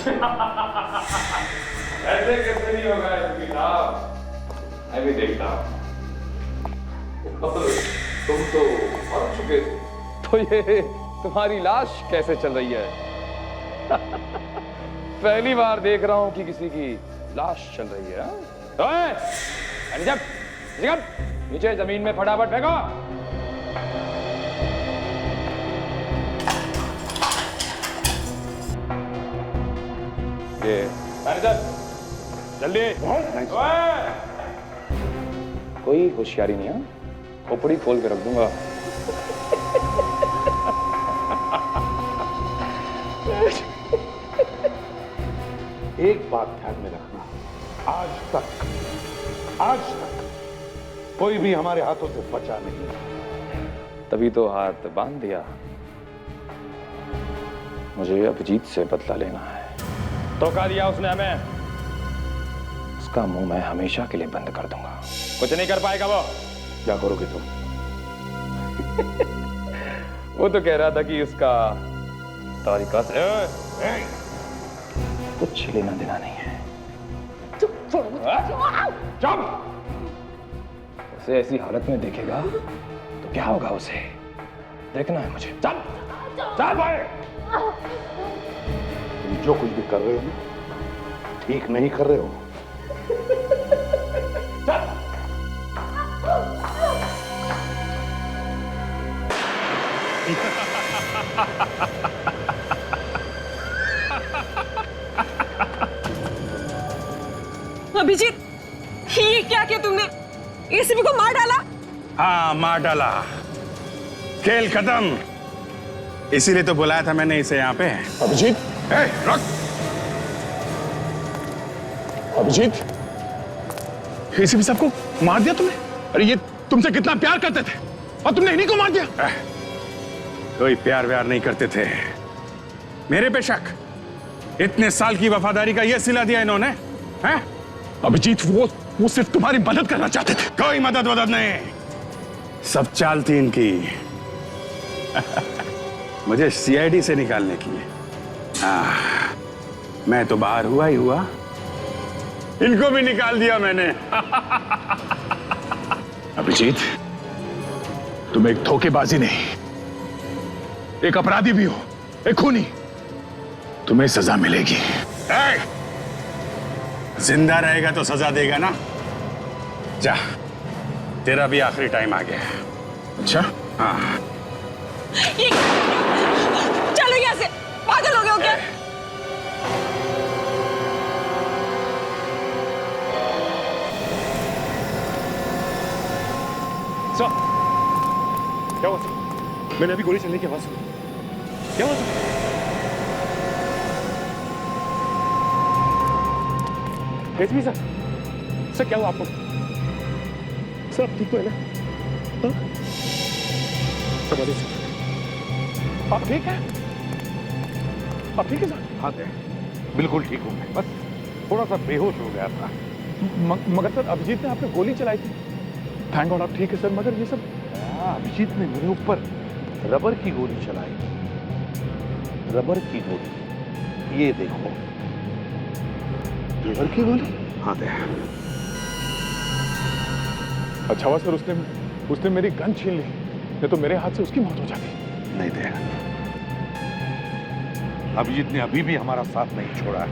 ऐसे कैसे नहीं होगा एसपी साहब, मैं भी देखता हूँ। तुम तो मर चुके थे, तो ये तुम्हारी लाश कैसे चल रही है? पहली बार देख रहा हूं कि किसी की लाश चल रही है। ओए, नीचे जमीन में फटाफट फेंको। ये मैनेजर, जल्दी। कोई होशियारी नहीं है, खोपड़ी खोल के रख दूंगा। एक बात ध्यान में रखना, आज तक कोई भी हमारे हाथों से बचा नहीं। तभी तो हाथ बांध दिया। मुझे अभिजीत से बदला लेना है। धोखा दिया उसने हमें, उसका मुंह मैं हमेशा के लिए बंद कर दूंगा। कुछ नहीं कर पाएगा वो। क्या करोगे तुम? वो तो कह रहा था कि उसका तरीका से कुछ लेना देना नहीं है। चुप। उसे ऐसी हालत में देखेगा तो क्या होगा उसे देखना है मुझे। चल भाई। तुम जो कुछ भी कर रहे हो ना, ठीक नहीं कर रहे हो। अभिजीत, ये क्या किया तुमने? एसीपी को मार डाला? हाँ, मार डाला। खेल खत्म। इसीलिए तो बुलाया था मैंने इसे यहाँ पे। अभिजीत, रुक। अभिजीत, एसीपी साहब को मार दिया तुमने? अरे ये तुमसे कितना प्यार करते थे और तुमने इन्हीं को मार दिया। कोई प्यार व्यार नहीं करते थे। मेरे पे शक। इतने साल की वफादारी का ये सिला दिया इन्होंने, हैं? अभिजीत, वो सिर्फ तुम्हारी मदद करना चाहते थे। कोई मदद वदद नहीं, सब चाल थी इनकी। मुझे सीआईडी से निकालने की। मैं तो बाहर हुआ ही हुआ, इनको भी निकाल दिया मैंने। अभिजीत, तुम एक धोखेबाजी नहीं, एक अपराधी भी हो, एक खूनी। तुम्हें सजा मिलेगी। जिंदा रहेगा तो सजा देगा ना। जा, तेरा भी आखिरी टाइम आ गया। अच्छा? हाँ। चलो यहाँ से, पागल हो गए हो क्या? सर, क्या हुआ सर? मैंने अभी गोली चलने की आवाज सुनी। क्या हुआ सर? एसपी सर, सर क्या हुआ आपको? सर आप ठीक तो है ना? हाँ? सर बोलिए सर, आप ठीक है? आप ठीक है सर? हाँ सर, बिल्कुल ठीक हूँ मैं, बस थोड़ा सा बेहोश हो गया था। मगर सर अभिजीत ने आपने गोली चलाई थी। थैंक गॉड आप ठीक है सर, मगर ये सब अभिजीत ने मेरे ऊपर रबर की गोली चलाई। रबर की गोली, ये देखो। रबर की गोली? हाँ दे। अच्छा हुआ सर उसने मेरी गन छीन ली, नहीं तो मेरे हाथ से उसकी मौत हो जाती। नहीं दे, अभिजीत ने अभी भी हमारा साथ नहीं छोड़ा है।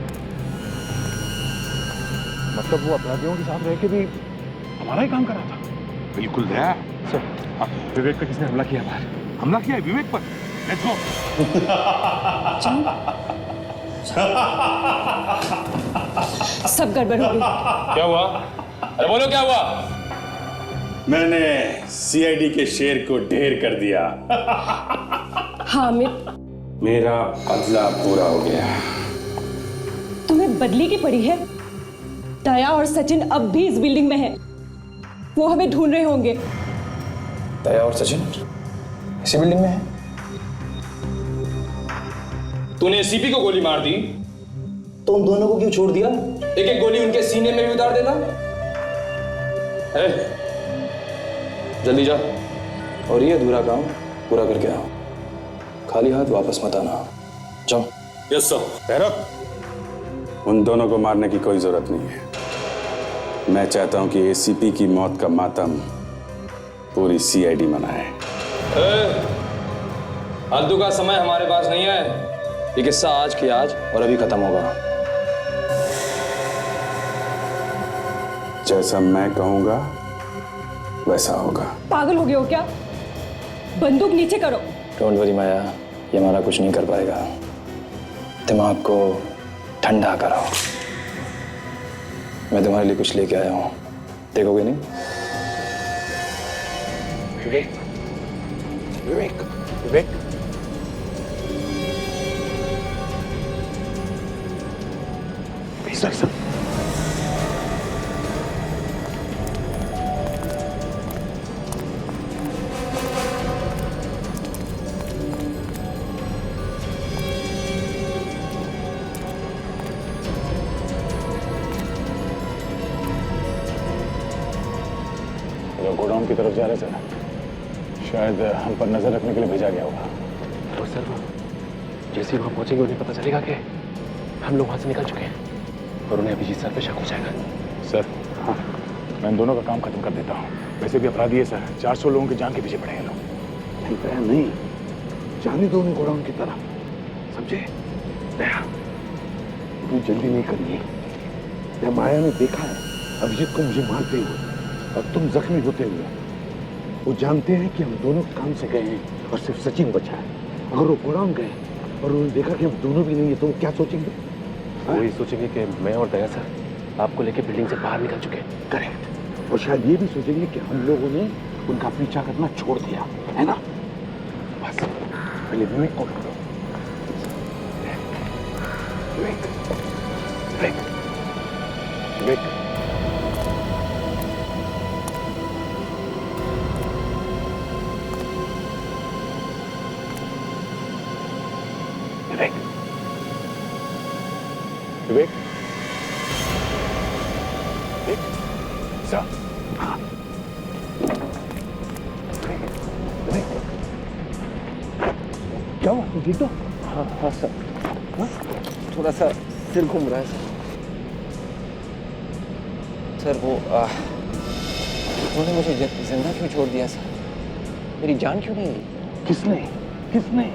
मतलब वो अपराधियों के साथ रह के भी हमारा ही काम कर रहा था। बिल्कुल दया। सर, विवेक पे किसने हमला किया? बाहर हमला किया है विवेक पर। Let's go. सब गड़बड़ हो गई। क्या हुआ? अरे बोलो क्या हुआ? मैंने सीआईडी के शेर को ढेर कर दिया। हाँ अमित, मेरा बदला पूरा हो गया। तुम्हें बदली की पड़ी है। दया और सचिन अब भी इस बिल्डिंग में हैं। वो हमें ढूंढ रहे होंगे। दया और सचिन इसी बिल्डिंग में है? तूने एसीपी को गोली मार दी तो उन दोनों को क्यों छोड़ दिया? एक एक गोली उनके सीने में भी उतार देना। जल्दी जा और ये अधूरा काम पूरा करके आओ। खाली हाथ वापस मत आना। जाओ। Yes sir. भैरव, उन दोनों को मारने की कोई जरूरत नहीं है। मैं चाहता हूं कि एसीपी की मौत का मातम पूरी सीआईडी मनाए। फालतू का समय हमारे पास नहीं है। ये किस्सा आज की आज और अभी खत्म होगा। जैसा मैं कहूंगा वैसा होगा। पागल हो गए हो क्या? बंदूक नीचे करो। डोंट वरी माया, ये हमारा कुछ नहीं कर पाएगा। दिमाग को ठंडा करो। मैं तुम्हारे लिए कुछ लेके आया हूं, देखोगे नहीं? विवेक, विवेक, विवेक। सर गोडाउन की तरफ जा रहे सर। शायद हम पर नजर रखने के लिए भेजा गया होगा। तो सर वो जैसे ही वहां पहुंचेंगे उन्हें पता चलेगा कि हम लोग वहां से निकल चुके हैं और उन्हें अभिजीत सर पे शक हो जाएगा। सर हाँ, मैं इन दोनों का काम खत्म कर देता हूँ। वैसे भी अपराधी है सर, 400 लोगों की जान के पीछे पड़े हैं लोग। नहीं दया नहीं, जाने दो उन्हें गोडाउन की तरफ, समझे? दया तू जल्दी नहीं करनी है। माया ने देखा है अभिजीत को मुझे मारते हुए और तुम जख्मी होते हुए। वो जानते हैं कि हम दोनों काम से गए हैं और सिर्फ सचिन बचा है। अगर वो गोडाउन गए और उन्होंने देखा कि हम दोनों भी नहीं है तो वो क्या सोचेंगे? वो ये सोचेंगे कि मैं और दया सर आपको लेके बिल्डिंग से बाहर निकल चुके हैं। करेक्ट। और शायद ये भी सोचेंगे कि हम लोगों ने उनका पीछा करना छोड़ दिया है ना। बस पहले विवेक को पकड़ो। विवेक, विवेक, विवेक। विवेक, विवेक, विवेक, सर। हाँ, विवेक, क्या हुआ? ठीक तो? हाँ हाँ सर, हाँ? थोड़ा सा सिर घूम रहा है सर। सर वो उन्होंने मुझे जिंदा क्यों छोड़ दिया सर? मेरी जान क्यों नहीं ली? किसने? किसने?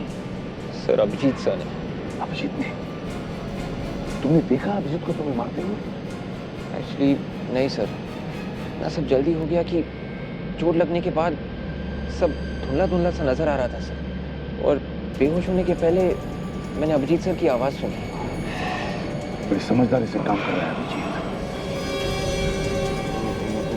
सर अभिजीत सर ने। अभिजीत ने? तुमने देखा अभिजीत को तुम्हें मारते हुए? एक्चुअली नहीं सर, ना सब जल्दी हो गया कि चोट लगने के बाद सब धुंधला धुंधला सा नजर आ रहा था सर। और बेहोश होने के पहले मैंने अभिजीत सर की आवाज़ सुनी। बड़ी समझदारी से काम कर रहा है अभिजीत।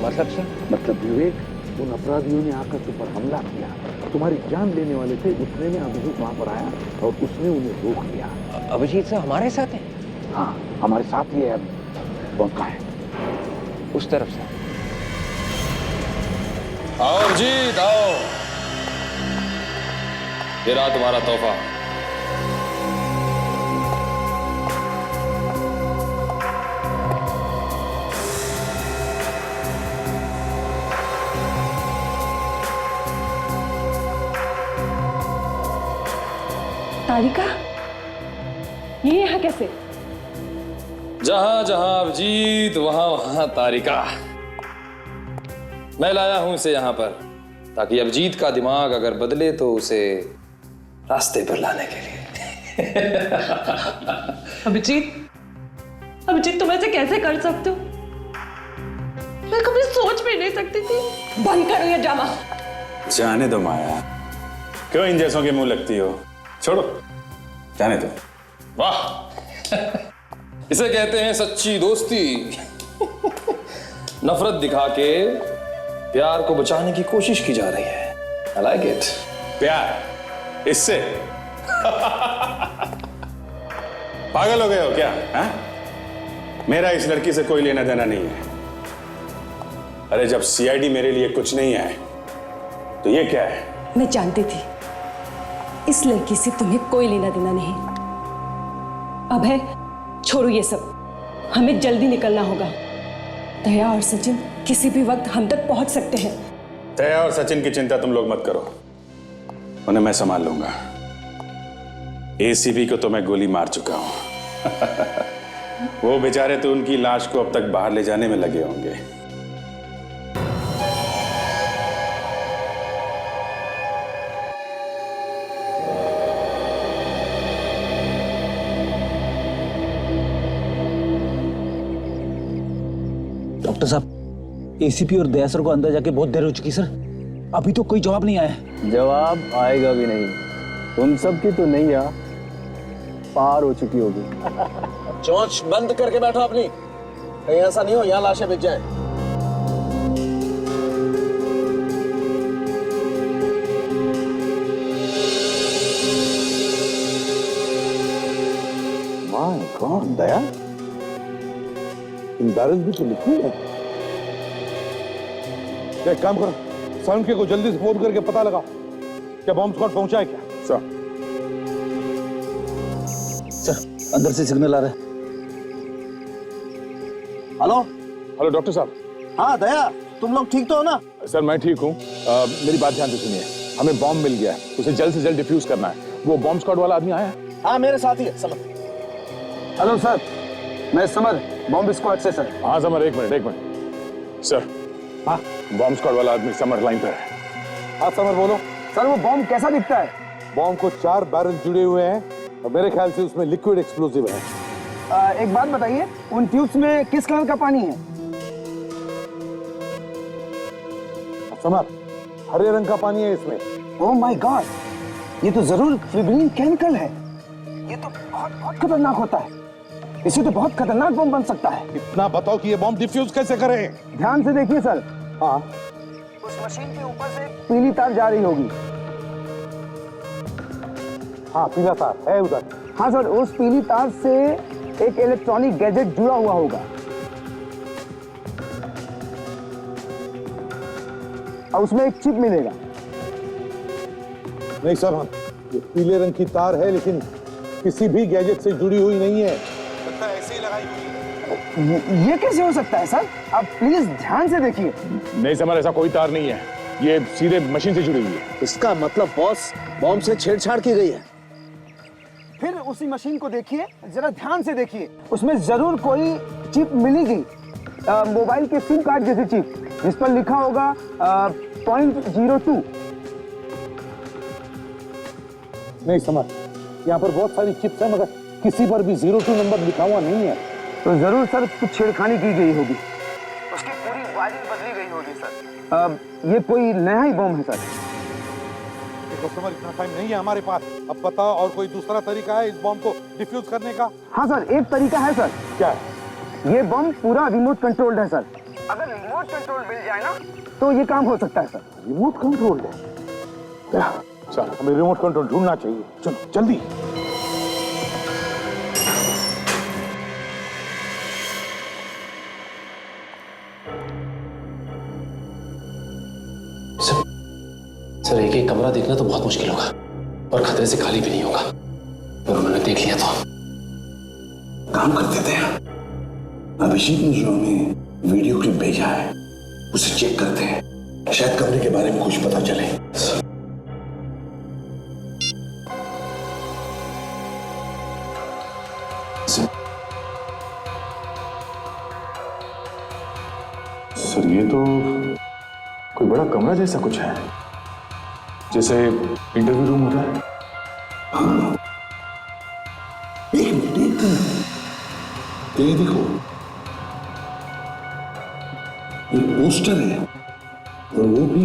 मतलब सर? मतलब विवेक, उन अपराधियों ने आकर तुम पर हमला किया, तुम्हारी जान लेने वाले थे। उतने में अभिजीत वहां पर आया और उसने उन्हें रोक लिया। अभिजीत सर हमारे साथ हैं? हाँ, हमारे साथ ही है। अब कौन का है? उस तरफ से। आओ जीत आओ, ये रहा तुम्हारा तोहफा। तारिका, ये यहाँ कैसे? जहां जहां अभिजीत वहां वहां तारिका। मैं लाया हूं इसे यहां पर ताकि अभिजीत का दिमाग अगर बदले तो उसे रास्ते पर लाने के लिए। अभिजीत, अभिजीत तुम ऐसे कैसे कर सकते हो? मैं कभी सोच भी नहीं सकती थी। बंद करो ये ड्रामा। जाने दो माया, क्यों इन जैसों के मुंह लगती हो? छोड़ो, जाने दो। वाह, इसे कहते हैं सच्ची दोस्ती। नफरत दिखा के प्यार को बचाने की कोशिश की जा रही है। I like it. प्यार इससे? पागल हो गए हो क्या? हा? मेरा इस लड़की से कोई लेना देना नहीं है। अरे जब सीआईडी मेरे लिए कुछ नहीं है तो ये क्या है? मैं जानती थी इस लड़की से तुम्हें कोई लेना देना नहीं। अब है, छोड़ो ये सब, हमें जल्दी निकलना होगा। दया और सचिन किसी भी वक्त हम तक पहुंच सकते हैं। दया और सचिन की चिंता तुम लोग मत करो, उन्हें मैं संभाल लूंगा। एसीपी को तो मैं गोली मार चुका हूं। वो बेचारे तो उनकी लाश को अब तक बाहर ले जाने में लगे होंगे। डॉक्टर साहब, एसीपी और दया सर को अंदर जाके बहुत देर हो चुकी सर, अभी तो कोई जवाब नहीं आया है। जवाब आएगा भी नहीं। उन सब की तो नैया पार हो चुकी होगी। चोंच बंद करके बैठो अपनी, कहीं ऐसा नहीं हो यहाँ लाशें बिक जाए। My God Daya, in barrels भी तो लिक्विड है। एक काम करो, साउंड के को जल्दी से फोन करके पता लगाओ क्या बॉम्ब स्क्वाड पहुंचा है क्या। सर अंदर से सिग्नल आ रहा है। हेलो हेलो डॉक्टर साहब। हाँ दया, तुम लोग ठीक तो हो ना? सर मैं ठीक हूँ। मेरी बात ध्यान से सुनिए, हमें बॉम्ब मिल गया है, उसे जल्द से जल्द डिफ्यूज करना है। वो बॉम्ब स्क्वाड वाला आदमी आया है? हाँ मेरे साथ ही है समर। हेलो सर, मैं समर, बॉम्ब स्क्वाड से सर। हाँ समर, एक मिनट सर। हाँ बॉम्ब स्क्वाड वाला आदमी समर लाइन पर है। हाँ समर बोलो। सर वो बॉम्ब कैसा दिखता है? बॉम्ब को 4 बैरल जुड़े हुए हैं और मेरे ख्याल से उसमें लिक्विड एक्सप्लोसिव है। एक बात बताइए, उन ट्यूब्स में किस कलर का पानी है? समर, हरे रंग का पानी है इसमें। ओह माय गॉड, ये तो जरूर फिब्रिलिन केमिकल है। ये तो बहुत बहुत खतरनाक होता है, इसे तो बहुत खतरनाक बम बन सकता है। इतना बताओ कि ये बॉम्ब डिफ्यूज कैसे करें। ध्यान से देखिए सर। हाँ उस मशीन के ऊपर से पीली तार जा रही होगी। हाँ पीला तार है उधर। हाँ सर, उस पीली तार से एक इलेक्ट्रॉनिक गैजेट जुड़ा हुआ होगा और उसमें एक चिप मिलेगा। नहीं सर, ये पीले रंग की तार है लेकिन किसी भी गैजेट से जुड़ी हुई नहीं है, ऐसे ही लगाई हुई है। ये कैसे हो सकता है सर? आप प्लीज ध्यान से देखिए। नहीं समर, ऐसा कोई तार नहीं है, ये सीधे मशीन से जुड़ी हुई है। इसका मतलब बॉस बॉम्ब से छेड़छाड़ की गई है। फिर उसी मशीन को देखिए, जरा ध्यान से देखिए, उसमें जरूर कोई चिप मिलेगी, मोबाइल के सिम कार्ड जैसी चिप, जिस पर लिखा होगा 0.02। नहीं समझ, यहाँ पर बहुत सारी चिप्स है मगर किसी पर भी 02 नंबर लिखा हुआ नहीं है। तो जरूर सर कुछ छेड़खानी की गई होगी, उसकी पूरी वायरिंग बदली गई होगी सर। ये कोई नया ही बम है सर। देखो समझ, इतना टाइम नहीं है हमारे पास, अब बताओ और कोई दूसरा तरीका है इस बॉम्ब को डिफ्यूज करने का? हाँ सर, एक तरीका है सर। क्या है? ये बम पूरा रिमोट कंट्रोल्ड है सर। अगर रिमोट कंट्रोल मिल जाए ना तो ये काम हो सकता है सर। रिमोट कंट्रोल है क्या? चल हमें रिमोट कंट्रोल ढूंढना चाहिए, चलो जल्दी। सर एक एक कमरा देखना तो बहुत मुश्किल होगा और खतरे से खाली भी नहीं होगा, और उन्होंने देख लिया तो काम करते थे। अभिषेक ने जो हमें वीडियो क्लिप भेजा है उसे चेक करते हैं, शायद कमरे के बारे में कुछ पता चले। सर ये तो कोई बड़ा कमरा जैसा कुछ है, जैसे इंटरव्यू रूम होता है। हाँ, एक मिनट ये देखो, ये पोस्टर है और वो भी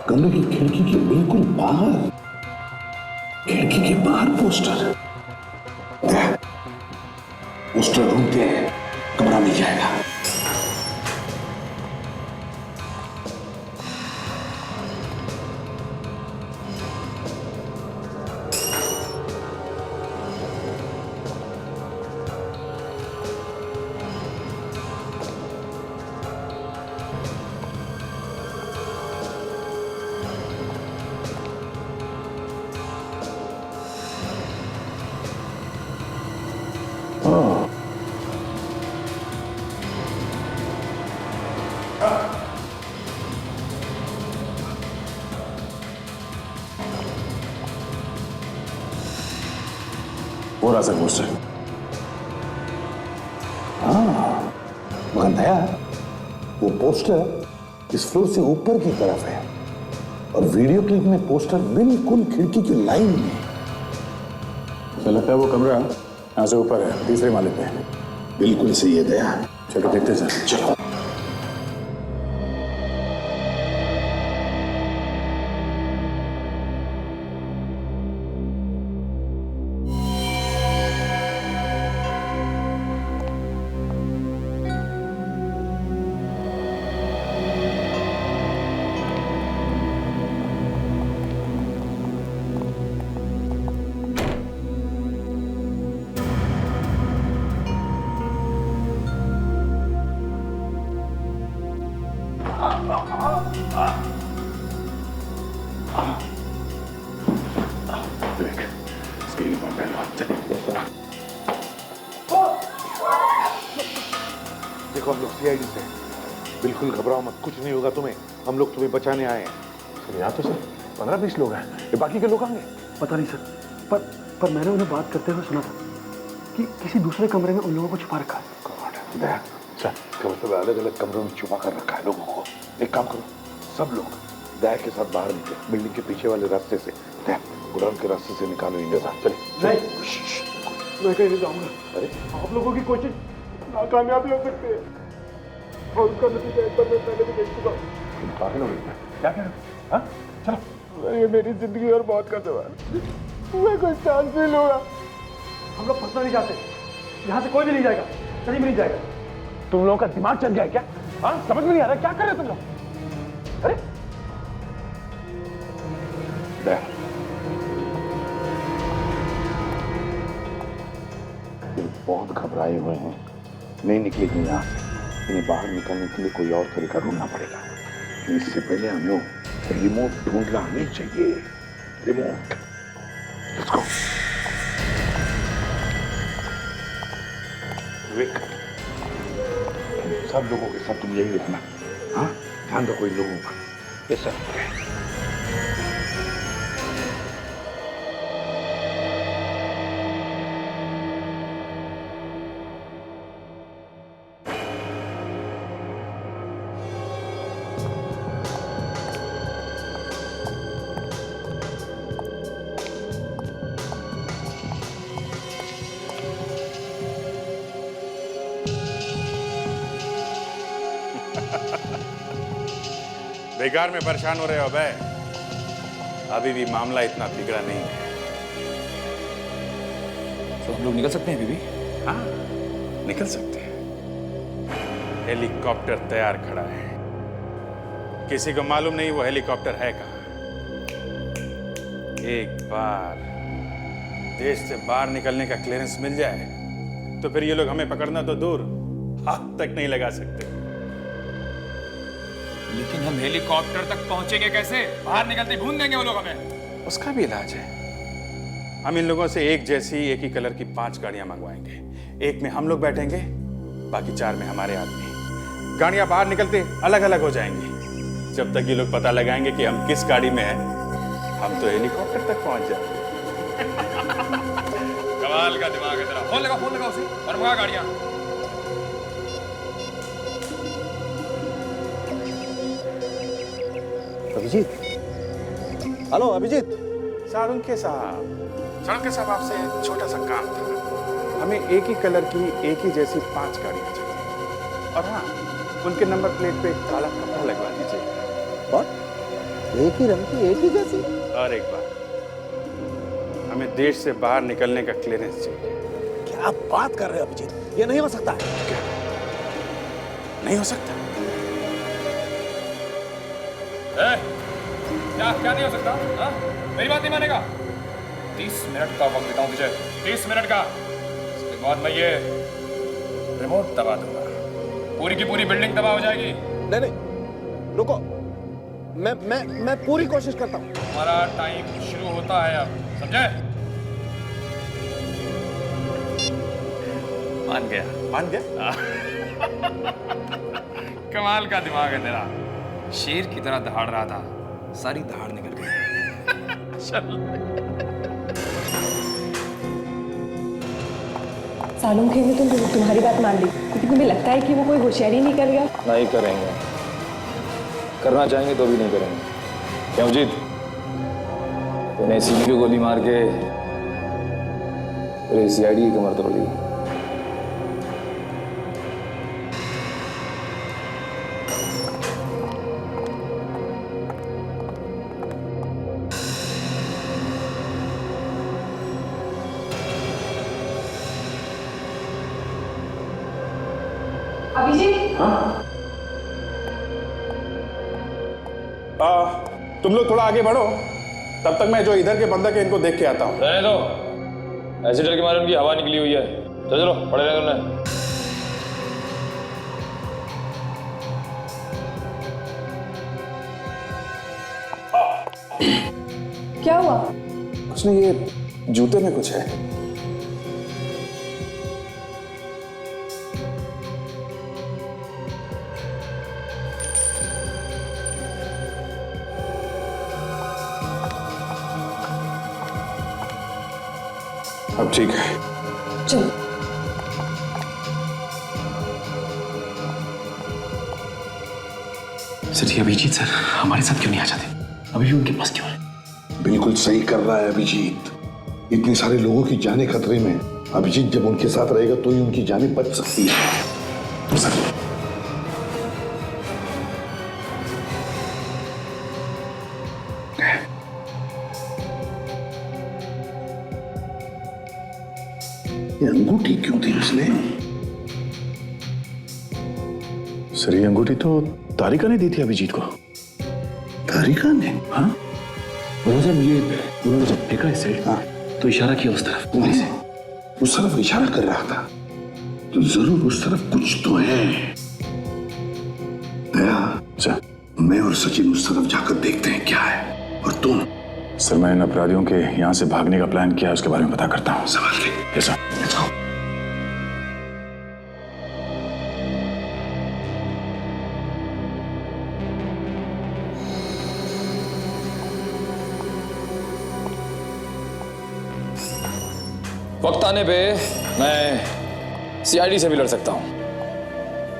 कमरे की खिड़की के बिल्कुल बाहर, खिड़की के बाहर पोस्टर। पोस्टर ढूंढते हैं, कमरा मिल जाएगा। वो रहा सर पोस्टर। हाँ दया, वो पोस्टर इस फ्लोर से ऊपर की तरफ है और वीडियो क्लिप में पोस्टर बिल्कुल खिड़की की लाइन में है। मुझे लगता है वो कमरा यहाँ से ऊपर है, तीसरे माले पे है। बिल्कुल सही है दया। चलो देखते हैं सर। चलो। देखो हम लोग सीआईडी से हैं। बिल्कुल घबराओ मत, कुछ नहीं होगा तुम्हें। हम लोग तुम्हें बचाने आए हैं। सर यहाँ तो सर 15-20 लोग हैं, ये बाकी के लोग आएंगे। पता नहीं सर, पर मैंने उन्हें बात करते हुए सुना था कि किसी दूसरे कमरे में उन लोगों को छुपा रखा है। दया, सर इसका मतलब अलग अलग कमरों में छुपा कर रखा है लोगों को। एक काम करो, सब लोग दया के साथ बाहर निकले, बिल्डिंग के पीछे वाले रास्ते से। दया, गोडाउन के रास्ते से निकालो इन्हें साथ। चले। मैं कहीं नहीं जाऊंगा। अरे आप लोगों की कोशिश नाकामयाब हो सकती है और उसका नतीजा एक बार मैं पहले भी देख चुका हूँ। तुम पागल हो गए क्या कह रहे हो? हाँ चलो। ये मेरी जिंदगी और मौत का सवाल, मैं कोई चांस नहीं लूंगा। हम लोग फंसना नहीं चाहते, यहाँ से कोई भी नहीं जाएगा, कहीं भी नहीं जाएगा। तुम लोगों का दिमाग चल गया है क्या? हाँ समझ में नहीं आ रहा क्या कर रहे हो तुम लोग? अरे दया, ये बहुत घबराए हुए हैं, नहीं निकलेंगे यहाँ से। इन्हें बाहर निकलने के लिए कोई और तरीका ढूंढना पड़ेगा। इससे पहले हम लोग रिमोट ढूंढना नहीं चाहिए। रिमोट। Let's go. विवेक, सब लोगों के साथ तुम यही रखना। हाँ ध्यान रखो इन लोगों का। Yes sir. बेकार में परेशान हो रहे हो अबे? अभी भी मामला इतना बिगड़ा नहीं है। तो हम लोग निकल सकते हैं बीबी? हाँ निकल सकते हैं। हेलीकॉप्टर तैयार खड़ा है, किसी को मालूम नहीं वो हेलीकॉप्टर है कहाँ। एक बार देश से बाहर निकलने का क्लियरेंस मिल जाए तो फिर ये लोग हमें पकड़ना तो दूर, हाथ तक नहीं लगा सकते। लेकिन हम हेलीकॉप्टर तक पहुंचेंगे कैसे? बाहर निकलते भून देंगे वो लोग हमें। उसका भी इलाज है। हम इन लोगों से एक जैसी एक ही कलर की 5 गाड़ियां मंगवाएंगे। एक में हम लोग बैठेंगे, बाकी 4 में हमारे आदमी। गाड़ियां बाहर निकलते अलग अलग हो जाएंगी। जब तक ये लोग पता लगाएंगे कि हम किस गाड़ी में हैं, हम तो हेलीकॉप्टर तक पहुंच जाएंगे। कमाल का दिमाग है तेरा। फोन लगा उसे और मंगा गाड़ियां। अभिजीत, हेलो अभिजीत। सारुंके साहब आपसे छोटा सा काम था। हमें एक ही कलर की एक ही जैसी 5 गाड़ियां चाहिए और हाँ उनके नंबर प्लेट पे काला कपड़ा लगवा दीजिए। और एक ही रंग की एक ही जैसी? और एक बात, हमें देश से बाहर निकलने का क्लियरेंस चाहिए। क्या आप बात कर रहे हो अभिजीत? ये नहीं हो सकता है। क्या नहीं हो सकता? क्या नहीं हो सकता? हाँ? मेरी बात नहीं मानेगा? 30 मिनट का वक्त देता हूं तुझे, 30 मिनट का। इसके बाद मैं ये रिमोट दबा दूंगा, पूरी की पूरी बिल्डिंग तबाह हो जाएगी। नहीं रुको, मैं पूरी कोशिश करता हूँ। हमारा टाइम शुरू होता है अब, समझे? मान गया? कमाल का दिमाग है तेरा। शेर की तरह दहाड़ रहा था, सारी दहाड़ निकल गई। चल सालों खेल में तुम तुम्हारी बात मान ली, लेकिन तुम्हें लगता है कि वो कोई होशियारी नहीं करेगा? नहीं करेंगे, करना चाहेंगे तो भी नहीं करेंगे। क्यों जीत, तूने सीधी को गोली मार के पूरे सीआईडी की कमर तोड़ दी। अभिजीत, तुम लोग थोड़ा आगे बढ़ो, तब तक मैं जो इधर के बंदक है इनको देख के आता हूँ। रहने दो, ऐसे डर के मारे उनकी हवा निकली हुई है। चलो चलो, पड़े रहे उन्हें। क्या हुआ? कुछ नहीं, ये जूते में कुछ है। अब ठीक है, चलो। सर ये अभिजीत सर हमारे साथ क्यों नहीं आ जाते? अभी भी उनके पास क्यों है? बिल्कुल सही कर रहा है अभिजीत। इतने सारे लोगों की जानें खतरे में, अभिजीत जब उनके साथ रहेगा तो ही उनकी जानें बच सकती है। तो सर ये अंगूठी क्यों थी उसने? सर ये अंगूठी तो तारिका ने दी थी अभिजीत को। तारिका ने? हाँ जब ये उन्होंने जब फेंका इसे, हाँ, तो इशारा किया उस तरफ उंगली से। उस तरफ इशारा कर रहा था तो जरूर उस तरफ कुछ तो है। दया, मैं और सचिन उस तरफ जाकर देखते हैं क्या है। और तुम? सर मैं इन अपराधियों के यहाँ से भागने का प्लान किया है, उसके बारे में पता करता हूँ। सवाल ले। Yes, sir. Let's go. वक्त आने पे मैं सीआईडी से भी लड़ सकता हूं,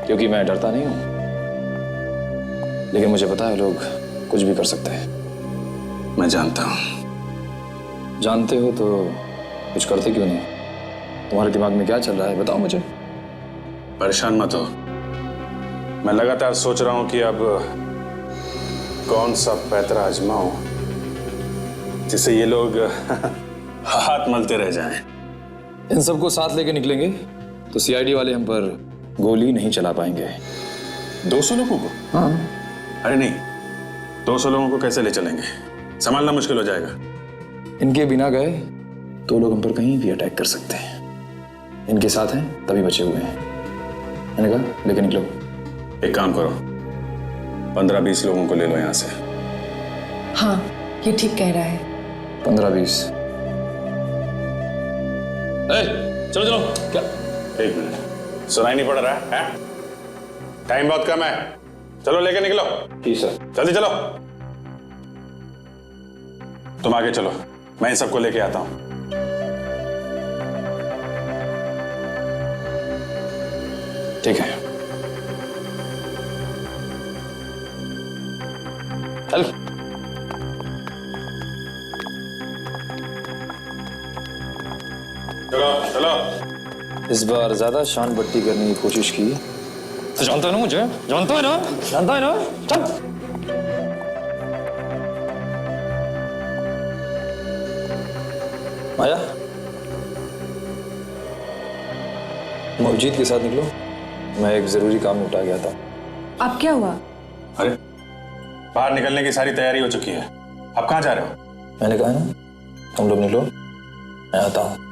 क्योंकि मैं डरता नहीं हूं। लेकिन मुझे पता है लोग कुछ भी कर सकते हैं। मैं जानता हूं। जानते हो तो कुछ करते क्यों नहीं? तुम्हारे दिमाग में क्या चल रहा है, बताओ मुझे। परेशान मत हो, मैं लगातार सोच रहा हूं कि अब कौन सा पैतरा आजमाऊं जिससे ये लोग हाथ मलते रह जाएं। इन सबको साथ लेके निकलेंगे तो सीआईडी वाले हम पर गोली नहीं चला पाएंगे। 200 लोगों को? हाँ। अरे नहीं, 200 लोगों को कैसे ले चलेंगे, संभालना मुश्किल हो जाएगा। इनके बिना गए तो लोग हम पर कहीं भी अटैक कर सकते हैं। इनके साथ हैं तभी बचे हुए हैं। मैंने कहा लेके निकलो। एक काम करो, 15-20 लोगों को ले लो यहाँ से। हाँ, ये ठीक कह रहा है। 15-20। चलो चलो। क्या? एक मिनट, सुनाई नहीं पड़ रहा है? टाइम बहुत कम है, चलो लेके निकलो। जी सर। जल्दी चलो। तुम आगे चलो, मैं इन सबको लेके आता हूं। ठीक है, चल। चलो चलो। इस बार ज्यादा शान बट्टी करने की कोशिश की तो जानता है ना मुझे, जानता है ना, जानता है ना। चल। माया, तुम अभिजीत के साथ निकलो, मैं एक जरूरी काम निपटा गया था। अब क्या हुआ? अरे बाहर निकलने की सारी तैयारी हो चुकी है, अब कहाँ जा रहे हो? मैंने कहा ना तुम लोग निकलो, मैं आता हूं।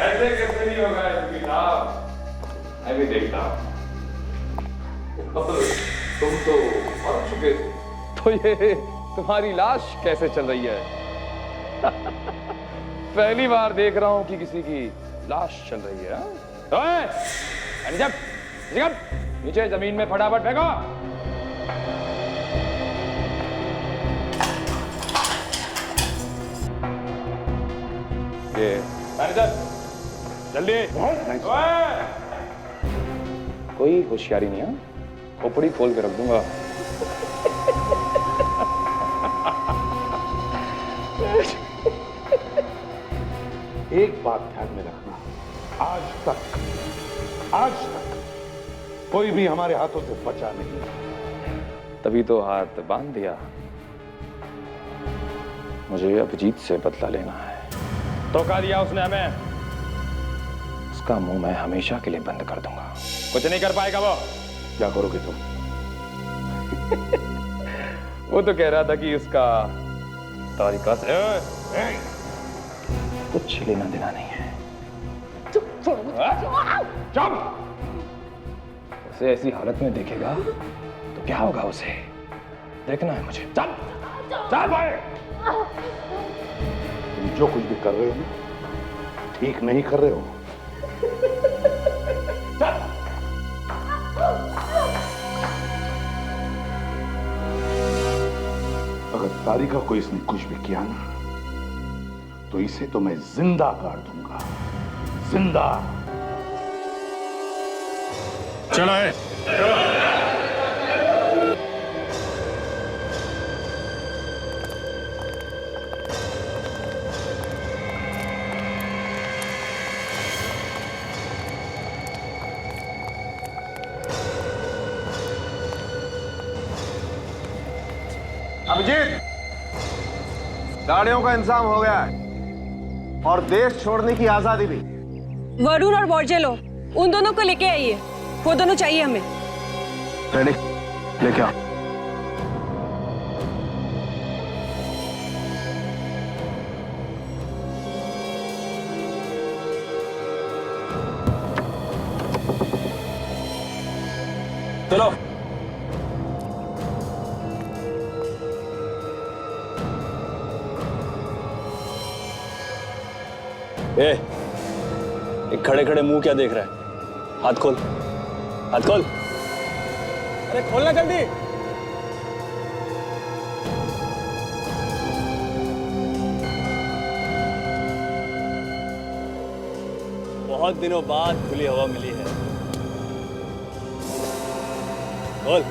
ऐसे कैसे नहीं होगा साहब, मैं भी देखता हूँ। तुम तो मर चुके थे, तो ये तुम्हारी लाश कैसे चल रही है? पहली बार देख रहा हूं कि किसी की लाश चल रही है। ओए, नीचे जमीन में फटाफट फेंको। ये मैनेजर जल्दी। ओए, कोई होशियारी नहीं है, खोपड़ी खोल के रख दूंगा। एक बात ध्यान में रखना, आज तक कोई भी हमारे हाथों से बचा नहीं। तभी तो हाथ बांध दिया। मुझे अभिजीत से बदला लेना है। धोखा दिया उसने हमें, उसका मुंह मैं हमेशा के लिए बंद कर दूंगा। कुछ नहीं कर पाएगा वो। क्या करोगे तुम? वो तो कह रहा था कि उसका तारिका से कुछ लेना देना नहीं है। चुप! उसे ऐसी हालत में देखेगा तो क्या होगा उसे, देखना है मुझे। चल चल भाई। तुम जो कुछ भी कर रहे हो ना, ठीक नहीं कर रहे हो। चल। अगर तारिका को इसने कुछ भी किया ना, तो इसे तो मैं जिंदा गाड़ दूंगा, जिंदा। चलो है। अभिजीत, गाड़ियों का इंतजाम हो गया है और देश छोड़ने की आजादी भी। वरुण और बोर्जेलो, उन दोनों को लेके आइए, वो दोनों चाहिए हमें। रेडी, लेके आओ। चलो। एक खड़े खड़े मुंह क्या देख रहा है? हाथ खोल, हाथ खोल। अरे खोलना जल्दी। बहुत दिनों बाद खुली हवा मिली है। खोल।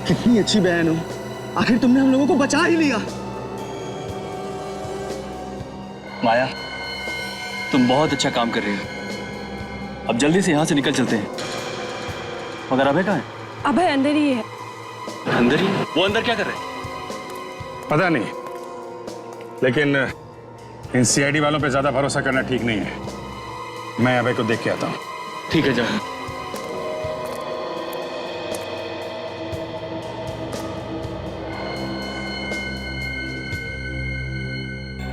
कितनी अच्छी बहन हो, आखिर तुमने हम लोगों को बचा ही लिया। माया, तुम बहुत अच्छा काम कर रही हो। अब जल्दी से यहाँ से निकल चलते हैं। मगर अभय कहाँ है? अभय अंदर ही है। अंदर ही? वो अंदर क्या कर रहे हैं? पता नहीं, लेकिन इन सीआईडी वालों पे ज्यादा भरोसा करना ठीक नहीं है। मैं अभय को देख के आता हूँ। ठीक है, जाओ।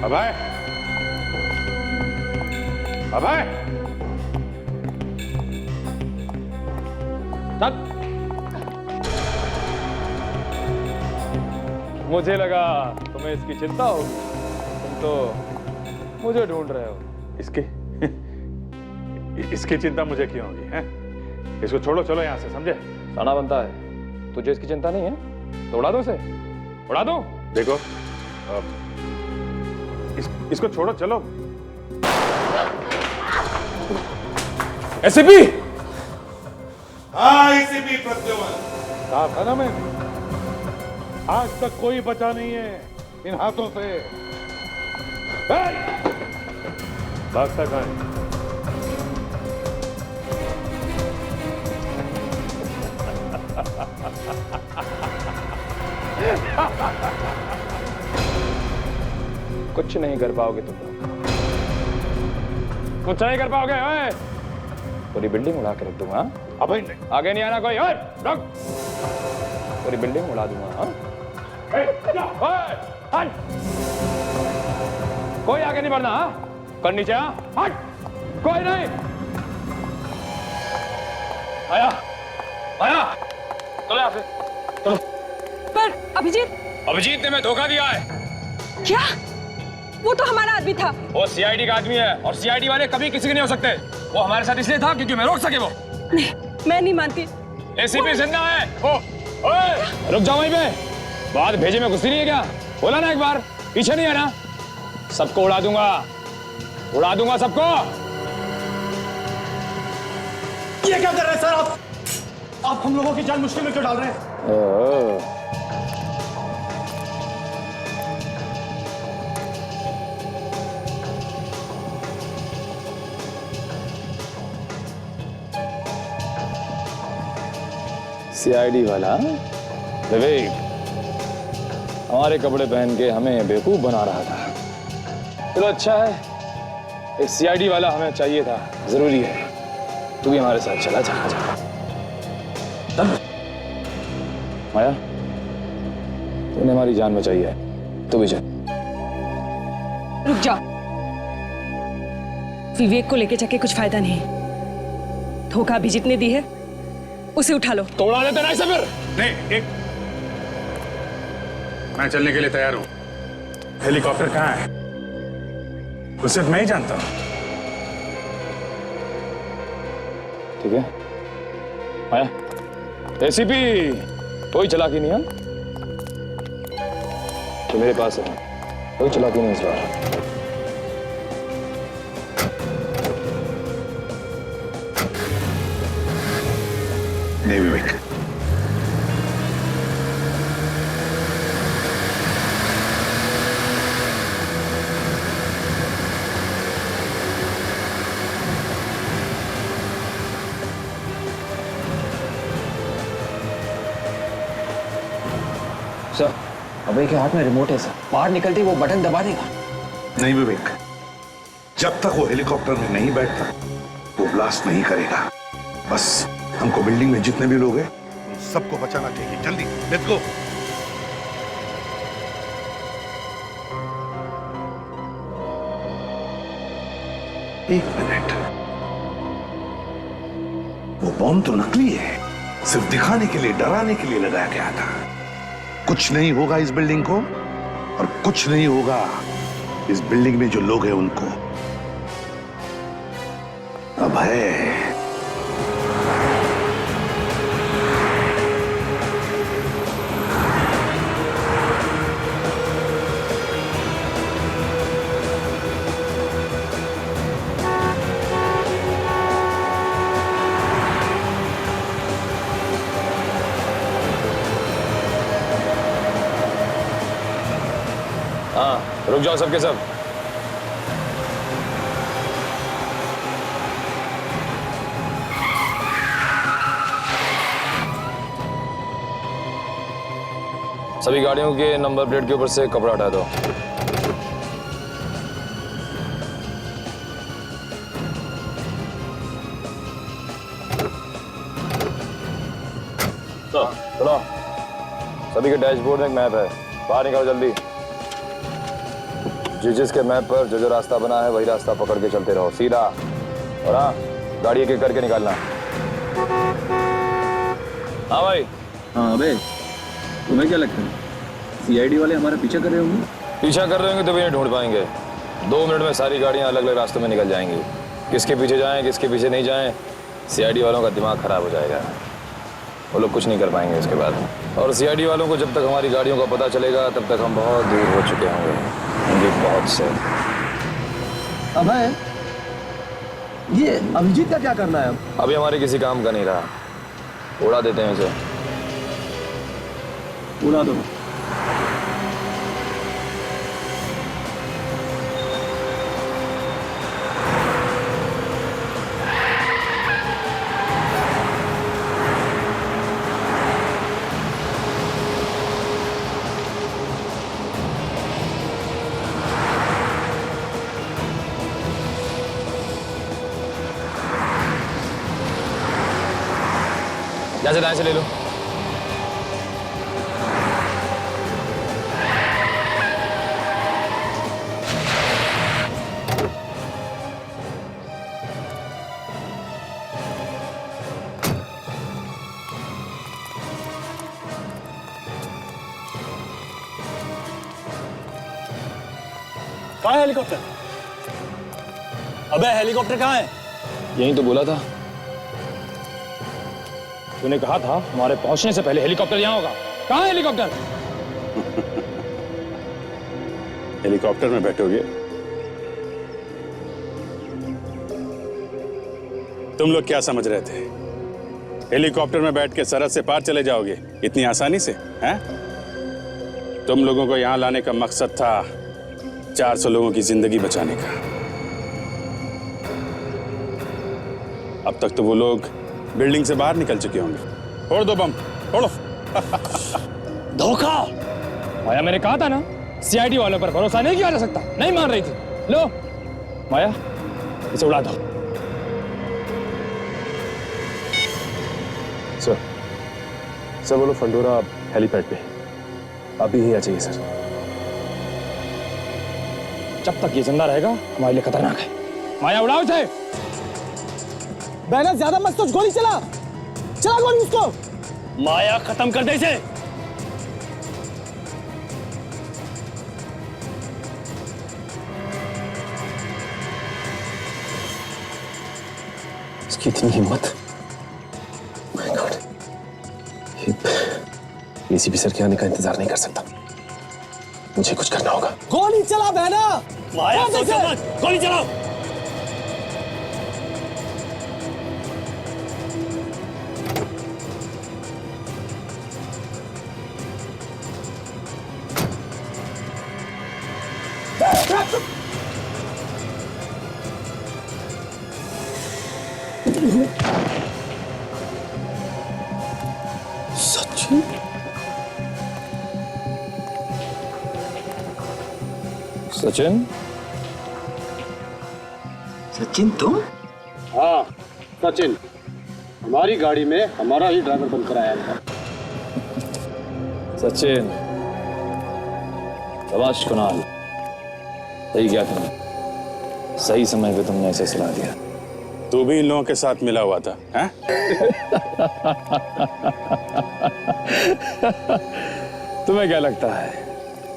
अभय, अभय, चल। मुझे लगा तुम्हें इसकी चिंता होगी, तुम तो मुझे ढूंढ रहे हो। इसकी चिंता मुझे क्यों होगी? हैं? इसको छोड़ो, चलो यहाँ से, समझे? साना बनता है। तुझे इसकी चिंता नहीं है तो उड़ा दो उसे, उड़ा दो। देखो, इसको छोड़ो, चलो। एसीपी। हाँ, एसीपी प्रद्युमन। कहा था ना मैंने, आज तक कोई बचा नहीं है इन हाथों से। भागता कहाँ है? कुछ नहीं कर पाओगे तुम लोग, कुछ नहीं कर पाओगे। ओए, पूरी बिल्डिंग उड़ा के रख दूंगा। अबे नहीं, आगे नहीं आना कोई। ओए, रुक। पूरी बिल्डिंग उड़ा दूंगा। हाँ? ओए, हट। कोई आगे नहीं बढ़ना। हाँ? कर नीचे। हाँ? हट। कोई नहीं। आया, आया, चलो यहाँ से। पर अभिजीत, अभिजीत ने मैं धोखा दिया है। क्या? वो तो हमारा आदमी था। वो सीआईडी का आदमी है और सीआईडी वाले कभी किसी के नहीं हो सकते। वो हमारे साथ इसलिए था क्योंकि मैं रोक सके वो। नहीं, मैं नहीं मानती। एसीपी जिंदा है। ओए, रुक जाओ वहीं पे। बात भेजे में गुस्सी नहीं है क्या? बोला ना एक बार, पीछे नहीं है ना? सबको उड़ा दूंगा सबको। ये क्या कर रहे हैं सर आप? आप हम लोगों की जान मुश्किल में क्यों डाल रहे हैं? सीआईडी वाला विवेक हमारे कपड़े पहन के हमें बेवकूफ बना रहा था। चलो अच्छा है, एक सीआईडी वाला हमें चाहिए था, जरूरी है। तू भी हमारे साथ चला जा। माया, तूने हमारी जान बचाई है, तू भी चल। रुक जा। विवेक को लेके जाके कुछ फायदा नहीं। धोखा अभिजीत ने दी है, उसे उठा लो। तोड़ा देते ना फिर। नहीं, एक मैं चलने के लिए तैयार हूं। हेलीकॉप्टर कहाँ है? उसे मैं ही जानता हूं। ठीक है माया, एसीपी कोई चालाकी नहीं है तो मेरे पास है, कोई चालाकी नहीं इस बार। नहीं विवेक, सर, अभय के हाथ में रिमोट है सर। बाहर निकलते ही वो बटन दबा देगा। नहीं विवेक, जब तक वो हेलीकॉप्टर में नहीं बैठता वो ब्लास्ट नहीं करेगा। बस हमको बिल्डिंग में जितने भी लोग हैं उन सबको बचाना चाहिए। जल्दी लेट्स गो। एक मिनट, वो बॉम्ब तो नकली है, सिर्फ दिखाने के लिए, डराने के लिए लगाया गया था। कुछ नहीं होगा इस बिल्डिंग को और कुछ नहीं होगा इस बिल्डिंग में जो लोग हैं उनको। अब है हाँ, रुक जाओ सबके सब। सभी गाड़ियों के नंबर प्लेट के ऊपर से कपड़ा हटा दो। चलो, सभी के डैशबोर्ड में एक मैप है, बाहर निकालो जल्दी। जिसके मैप पर जो जो रास्ता बना है वही रास्ता पकड़ के चलते रहो, सीधा। और हाँ, गाड़ी एक एक करके निकालना। हाँ भाई। हाँ अबे, तुम्हें क्या लगता है सीआईडी वाले हमारा पीछा कर रहे होंगे? पीछा कर रहे होंगे तो भी नहीं ढूंढ पाएंगे। 2 मिनट में सारी गाड़ियां अलग अलग रास्तों में निकल जाएंगी। किसके पीछे जाएं, किसके पीछे नहीं जाएं, सीआईडी वालों का दिमाग खराब हो जाएगा। वो लोग कुछ नहीं कर पाएंगे इसके बाद। और सीआईडी वालों को जब तक हमारी गाड़ियों का पता चलेगा तब तक हम बहुत दूर हो चुके होंगे, बहुत से। अबे, ये अभिजीत का क्या करना है अब? अभी हमारे किसी काम का नहीं रहा, उड़ा देते हैं इसे। उड़ा दो। जैसे दाएं से ले लो। कहाँ है हेलीकॉप्टर? अबे हेलीकॉप्टर कहाँ है? यही तो बोला था। तूने कहा था हमारे पहुंचने से पहले हेलीकॉप्टर यहाँ होगा। कहाँ है हेलीकॉप्टर? हेलीकॉप्टर में बैठोगे? तुम लोग क्या समझ रहे थे? हेलीकॉप्टर में बैठ के सरहद से पार चले जाओगे इतनी आसानी से? हैं? तुम लोगों को यहां लाने का मकसद था 400 लोगों की जिंदगी बचाने का। अब तक तो वो लोग बिल्डिंग से बाहर निकल चुके होंगे। फोड़ दो बम, फोड़ो। धोखा! माया, मैंने कहा था ना, सीआईडी वालों पर भरोसा नहीं किया जा सकता। नहीं मान रही थी। लो माया, इसे उड़ा दो। सर बोलो फंडोरा हेलीपैड पे अभी ही आ जाइए सर। जब तक ये जिंदा रहेगा हमारे लिए खतरनाक है। माया, उड़ाओ इसे। बहना ज्यादा मत सोच, गोली चला गोली उसको। माया, खत्म कर दे इसे। इसकी इतनी हिम्मत! माय गॉड, एसीपी सर के आने का इंतजार नहीं कर सकता। मुझे कुछ करना होगा। गोली चला बहना। माया, सोचो मत, गोली चलाओ। सचिन? सचिन? सचिन तुम? हाँ सचिन, हमारी गाड़ी में हमारा ही ड्राइवर बनकर आया था। सचिन, शाबाश कुणाल, सही क्या तुमने, सही समय पे तुमने ऐसे सलाह दिया। तू भी इन लोगों के साथ मिला हुआ था, हैं? तुम्हें क्या लगता है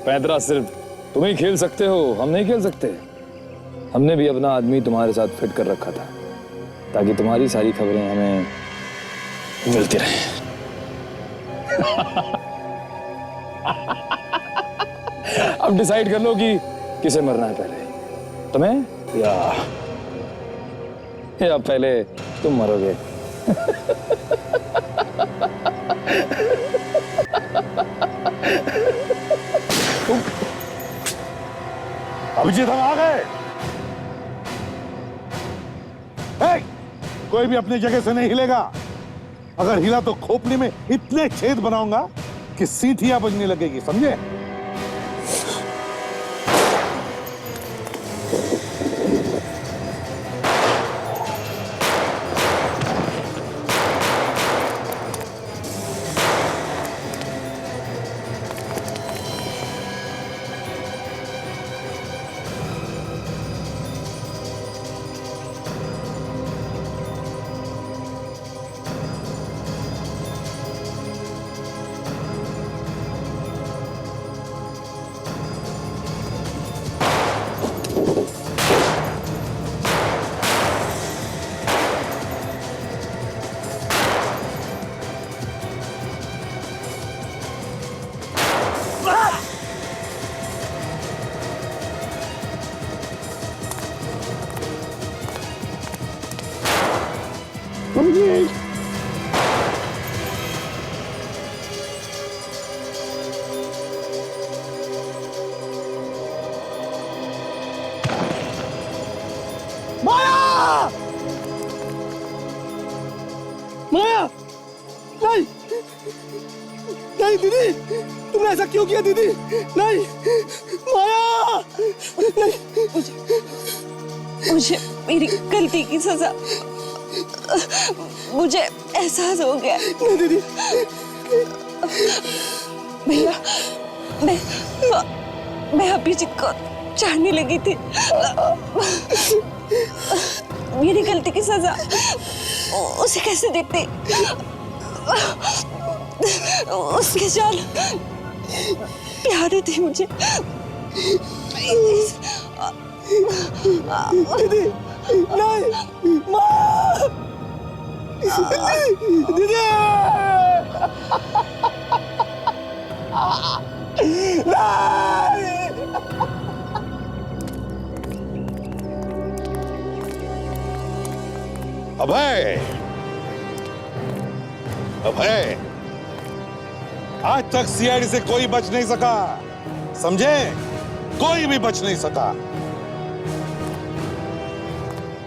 पैदरा सिर्फ तुम ही खेल सकते हो, हम नहीं खेल सकते? हमने भी अपना आदमी तुम्हारे साथ फिट कर रखा था ताकि तुम्हारी सारी खबरें हमें मिलती रहें। अब डिसाइड कर लो कि किसे मरना है पहले, तुम्हें या पहले तुम मरोगे। अभिजीत, हम आ गए। कोई भी अपनी जगह से नहीं हिलेगा। अगर हिला तो खोपड़ी में इतने छेद बनाऊंगा कि सीटियां बजने लगेगी, समझे? माया, नहीं नहीं दीदी, तुमने ऐसा क्यों किया दीदी? नहीं माया, नहीं। मुझे मेरी गलती की सजा, मुझे एहसास हो गया। नहीं दीदी, भैया, मैं अभिजीत को चाहने लगी थी। मेरी गलती की सजा उसे कैसे देती? उसके जान प्यारे थे मुझे, दीदी नहीं माँ दीदी अभय, अभय, आज तक सीआईडी से कोई बच नहीं सका, समझे? कोई भी बच नहीं सका।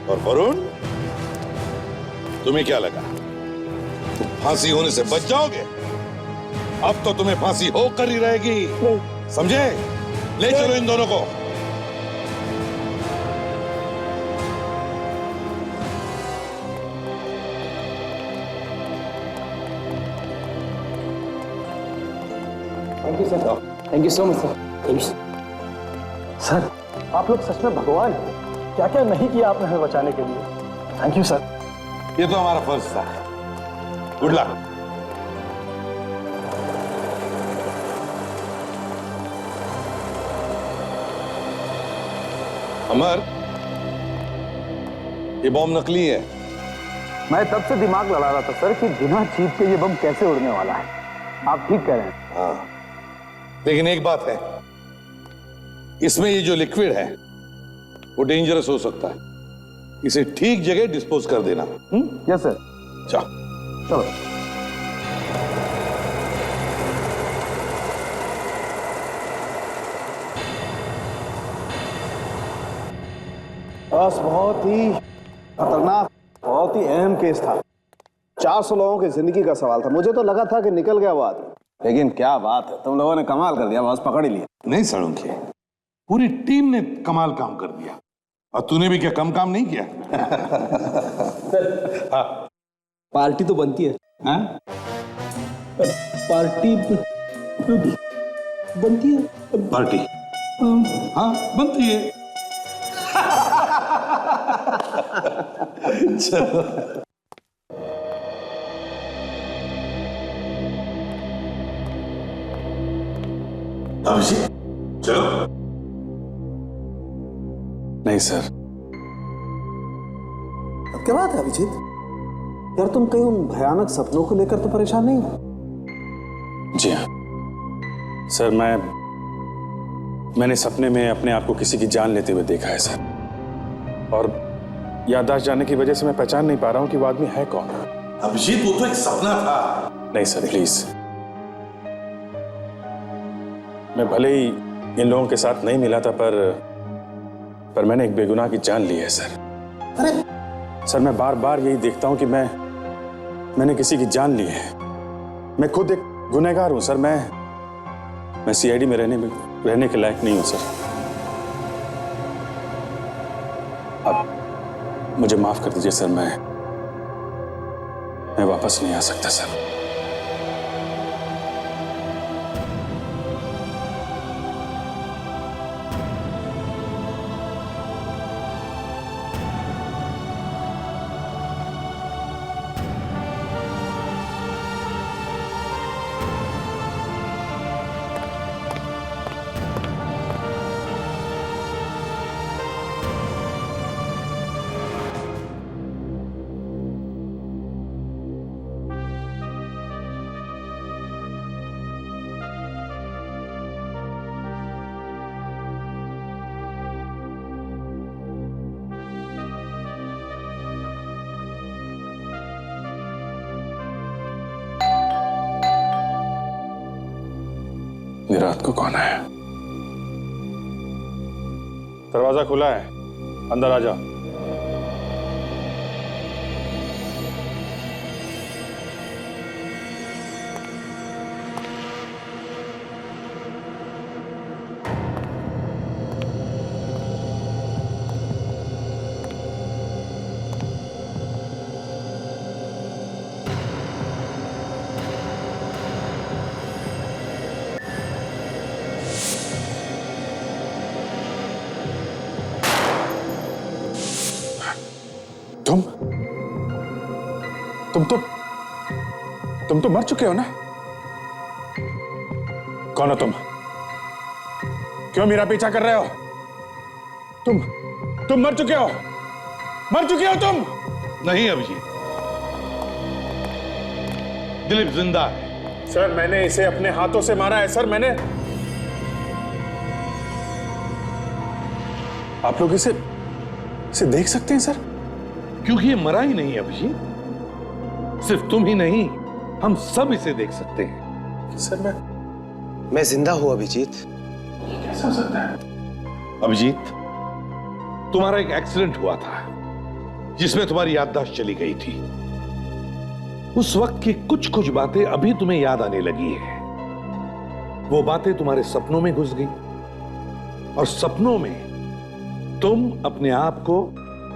और वरुण, तुम्हें क्या लगा तुम फांसी होने से बच जाओगे? अब तो तुम्हें फांसी होकर ही रहेगी, समझे? ले चलो इन दोनों को। Thank you sir, thank you so much sir. Thank you sir. आप लोग सच में भगवान हैं। क्या क्या नहीं किया आपने हमें बचाने के लिए। Thank you sir. ये तो हमारा फर्ज था। Good luck. अमर, ये बॉम्ब नकली है। मैं तब से दिमाग लड़ा रहा था सर कि बिना चीप के ये बम कैसे उड़ने वाला है। आप ठीक कह रहे हैं। हाँ, लेकिन एक बात है, इसमें ये जो लिक्विड है वो डेंजरस हो सकता है। इसे ठीक जगह डिस्पोज कर देना। Yes sir. चलो। बस बहुत ही खतरनाक, बहुत ही अहम केस था। 400 लोगों की जिंदगी का सवाल था। मुझे तो लगा था कि निकल गया वो आदमी, लेकिन क्या बात है, तुम लोगों ने कमाल कर दिया, बस पकड़ ही लिया। नहीं सड़ूंखे, पूरी टीम ने कमाल काम कर दिया और तूने भी क्या कम काम नहीं किया। हाँ। पार्टी तो बनती है। हाँ? पार्टी बनती है। पार्टी हाँ बनती है। चलो। अभिषेक चलो। नहीं सर। अब क्या बात है अभिजीत? यार तुम कहीं उन भयानक सपनों को लेकर तो परेशान नहीं हो? जी हाँ सर, मैंने सपने में अपने आप को किसी की जान लेते हुए देखा है सर, और याददाश्त जाने की वजह से मैं पहचान नहीं पा रहा हूं कि वो आदमी है कौन। अभिजीत, वो तो एक सपना था। नहीं सर प्लीज, मैं भले ही इन लोगों के साथ नहीं मिला था, पर मैंने एक बेगुनाह की जान ली है सर। अरे सर, मैं बार बार यही देखता हूं कि मैंने किसी की जान ली है। मैं खुद एक गुनहगार हूं सर। मैं सीआईडी में रहने के लायक नहीं हूं सर। अब मुझे माफ कर दीजिए सर, मैं वापस नहीं आ सकता सर। ये रात को कौन है? दरवाजा खुला है, अंदर आ जाओ। तुम तो मर चुके हो ना? कौन हो तुम? क्यों मेरा पीछा कर रहे हो? तुम मर चुके हो, मर चुके हो तुम। नहीं अभिजीत, दिलीप जिंदा है। सर मैंने इसे अपने हाथों से मारा है सर, मैंने। आप लोग इसे देख सकते हैं सर? क्योंकि ये मरा ही नहीं अभिजीत, सिर्फ तुम ही नहीं, हम सब इसे देख सकते हैं। सर मैं जिंदा हूं अभिजीत। कैसा हो सकता है? अभिजीत, तुम्हारा एक एक्सीडेंट हुआ था जिसमें तुम्हारी याददाश्त चली गई थी। उस वक्त की कुछ कुछ बातें अभी तुम्हें याद आने लगी है। वो बातें तुम्हारे सपनों में घुस गई और सपनों में तुम अपने आप को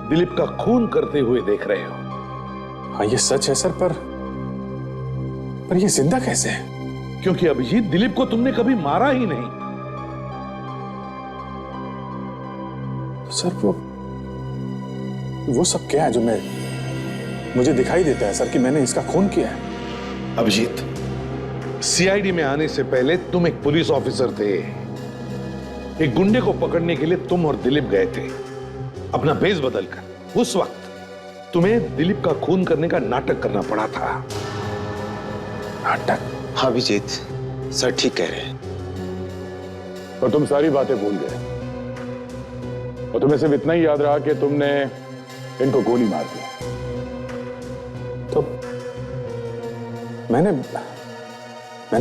दिलीप का खून करते हुए देख रहे हो। हाँ ये सच है सर, पर ये जिंदा कैसे है? क्योंकि अभिजीत, दिलीप को तुमने कभी मारा ही नहीं। सर वो सब क्या है जो मुझे दिखाई देता है सर कि मैंने इसका खून किया है? अभिजीत, सीआईडी में आने से पहले तुम एक पुलिस ऑफिसर थे। एक गुंडे को पकड़ने के लिए तुम और दिलीप गए थे अपना भेष बदलकर। उस वक्त तुम्हें दिलीप का खून करने का नाटक करना पड़ा था। नाटक? हाँ अभिजीत, सर ठीक कह रहे हैं। और तुम सारी बातें भूल गए और तुम्हें सिर्फ इतना ही याद रहा कि तुमने इनको गोली मार दी। तो मैंने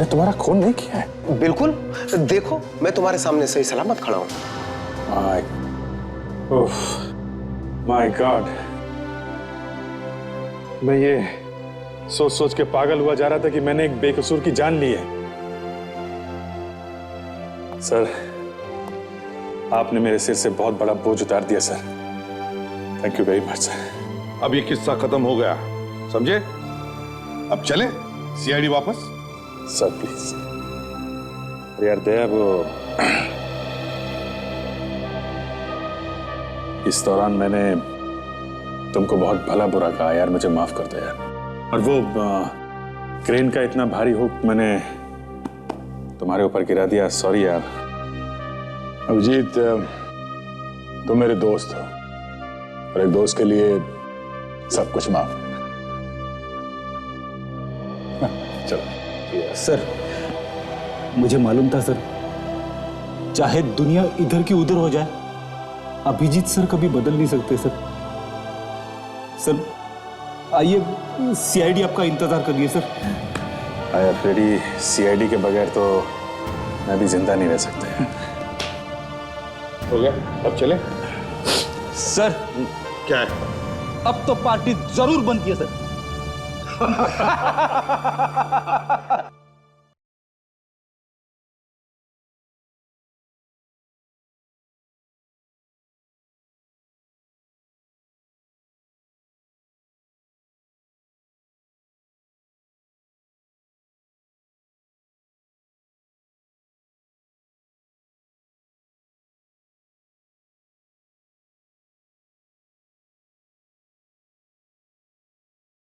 तुम्हारा खून नहीं किया है। बिल्कुल, देखो मैं तुम्हारे सामने सही सलामत खड़ा हूं। माय गॉड, मैं ये सोच सोच के पागल हुआ जा रहा था कि मैंने एक बेकसूर की जान ली है। सर आपने मेरे सिर से बहुत बड़ा बोझ उतार दिया sir. Thank you very much sir. अब ये किस्सा खत्म हो गया, समझे? अब चले सीआईडी वापस। Sir please. यार दया, वो इस दौरान मैंने तुमको बहुत भला बुरा कहा यार, मुझे माफ कर दो यार। और वो क्रेन का इतना भारी हुक मैंने तुम्हारे ऊपर गिरा दिया, सॉरी यार। अभिजीत, तुम मेरे दोस्त हो और एक दोस्त के लिए सब कुछ माफ। चलो। सर, मुझे मालूम था सर, चाहे दुनिया इधर की उधर हो जाए, अभिजीत सर कभी बदल नहीं सकते सर। सर आइए, सीआईडी आपका इंतजार कर रही है सर। आया फ्रेडी, सीआईडी के बगैर तो मैं भी जिंदा नहीं रह सकता। हो गया, अब चले? सर क्या है? अब तो पार्टी जरूर बनती है सर।